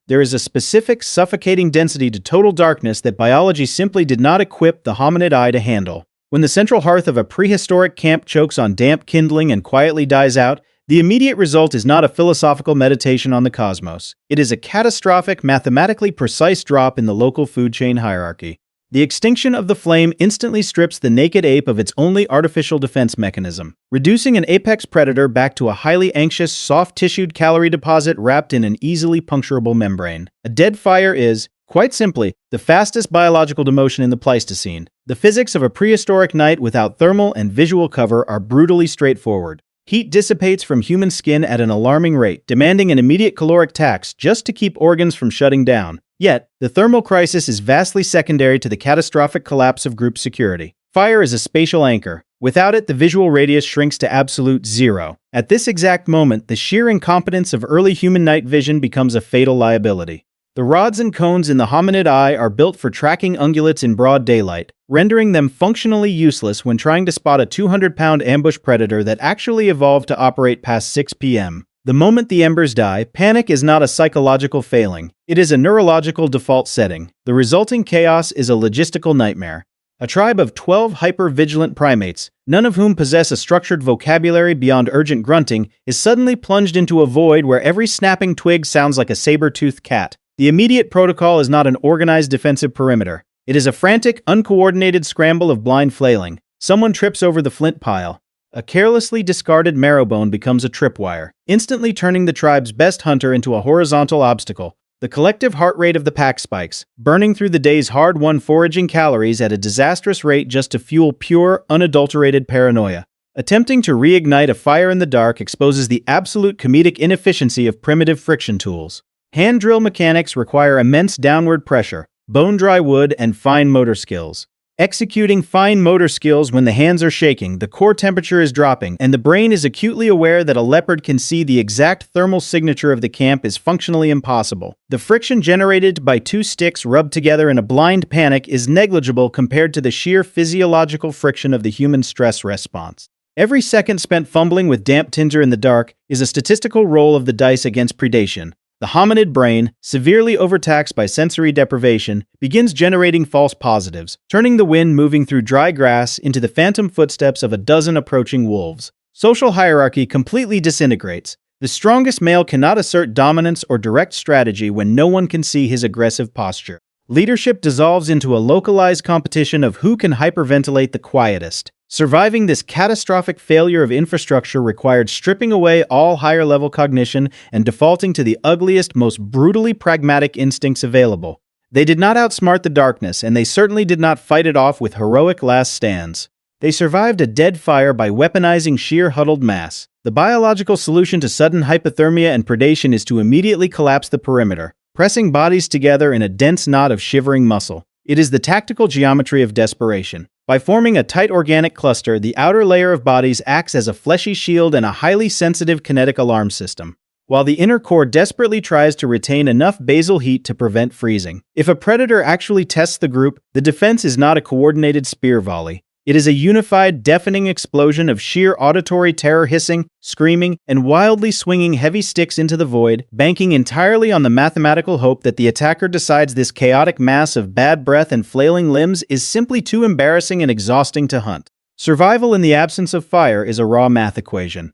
there is a specific, suffocating density to total darkness that biology simply did not equip the hominid eye to handle. When the central hearth of a prehistoric camp chokes on damp kindling and quietly dies out, the immediate result is not a philosophical meditation on the cosmos. It is a catastrophic, mathematically precise drop in the local food chain hierarchy. The extinction of the flame instantly strips the naked ape of its only artificial defense mechanism, reducing an apex predator back to a highly anxious, soft-tissued calorie deposit wrapped in an easily puncturable membrane. A dead fire is, quite simply, the fastest biological demotion in the Pleistocene. The physics of a prehistoric night without thermal and visual cover are brutally straightforward. Heat dissipates from human skin at an alarming rate, demanding an immediate caloric tax just to keep organs from shutting down. Yet, the thermal crisis is vastly secondary to the catastrophic collapse of group security. Fire is a spatial anchor. Without it, the visual radius shrinks to absolute zero. At this exact moment, the sheer incompetence of early human night vision becomes a fatal liability. The rods and cones in the hominid eye are built for tracking ungulates in broad daylight, rendering them functionally useless when trying to spot a 200-pound ambush predator that actually evolved to operate past 6 p.m. The moment the embers die, panic is not a psychological failing. It is a neurological default setting. The resulting chaos is a logistical nightmare. A tribe of 12 hyper-vigilant primates, none of whom possess a structured vocabulary beyond urgent grunting, is suddenly plunged into a void where every snapping twig sounds like a saber-toothed cat. The immediate protocol is not an organized defensive perimeter. It is a frantic, uncoordinated scramble of blind flailing. Someone trips over the flint pile. A carelessly discarded marrowbone becomes a tripwire, instantly turning the tribe's best hunter into a horizontal obstacle. The collective heart rate of the pack spikes, burning through the day's hard-won foraging calories at a disastrous rate just to fuel pure, unadulterated paranoia. Attempting to reignite a fire in the dark exposes the absolute comedic inefficiency of primitive friction tools. Hand drill mechanics require immense downward pressure, bone-dry wood, and fine motor skills. Executing fine motor skills when the hands are shaking, the core temperature is dropping, and the brain is acutely aware that a leopard can see the exact thermal signature of the camp is functionally impossible. The friction generated by two sticks rubbed together in a blind panic is negligible compared to the sheer physiological friction of the human stress response. Every second spent fumbling with damp tinder in the dark is a statistical roll of the dice against predation. The hominid brain, severely overtaxed by sensory deprivation, begins generating false positives, turning the wind moving through dry grass into the phantom footsteps of a dozen approaching wolves. Social hierarchy completely disintegrates. The strongest male cannot assert dominance or direct strategy when no one can see his aggressive posture. Leadership dissolves into a localized competition of who can hyperventilate the quietest. Surviving this catastrophic failure of infrastructure required stripping away all higher-level cognition and defaulting to the ugliest, most brutally pragmatic instincts available. They did not outsmart the darkness, and they certainly did not fight it off with heroic last stands. They survived a dead fire by weaponizing sheer huddled mass. The biological solution to sudden hypothermia and predation is to immediately collapse the perimeter, pressing bodies together in a dense knot of shivering muscle. It is the tactical geometry of desperation. By forming a tight organic cluster, the outer layer of bodies acts as a fleshy shield and a highly sensitive kinetic alarm system, while the inner core desperately tries to retain enough basal heat to prevent freezing. If a predator actually tests the group, the defense is not a coordinated spear volley. It is a unified, deafening explosion of sheer auditory terror, hissing, screaming, and wildly swinging heavy sticks into the void, banking entirely on the mathematical hope that the attacker decides this chaotic mass of bad breath and flailing limbs is simply too embarrassing and exhausting to hunt. Survival in the absence of fire is a raw math equation.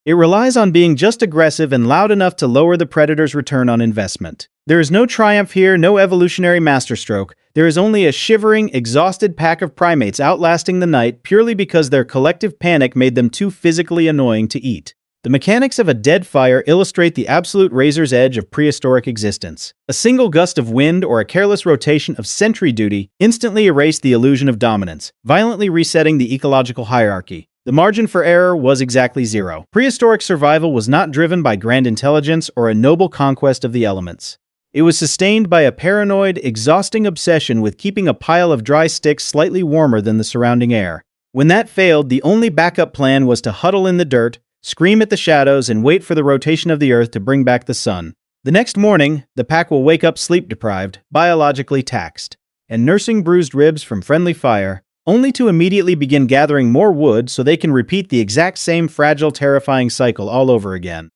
It relies on being just aggressive and loud enough to lower the predator's return on investment. There is no triumph here, no evolutionary masterstroke. There is only a shivering, exhausted pack of primates outlasting the night purely because their collective panic made them too physically annoying to eat. The mechanics of a dead fire illustrate the absolute razor's edge of prehistoric existence. A single gust of wind or a careless rotation of sentry duty instantly erased the illusion of dominance, violently resetting the ecological hierarchy. The margin for error was exactly zero. Prehistoric survival was not driven by grand intelligence or a noble conquest of the elements. It was sustained by a paranoid, exhausting obsession with keeping a pile of dry sticks slightly warmer than the surrounding air. When that failed, the only backup plan was to huddle in the dirt, scream at the shadows, and wait for the rotation of the earth to bring back the sun. The next morning, the pack will wake up sleep-deprived, biologically taxed, and nursing bruised ribs from friendly fire, only to immediately begin gathering more wood so they can repeat the exact same fragile, terrifying cycle all over again.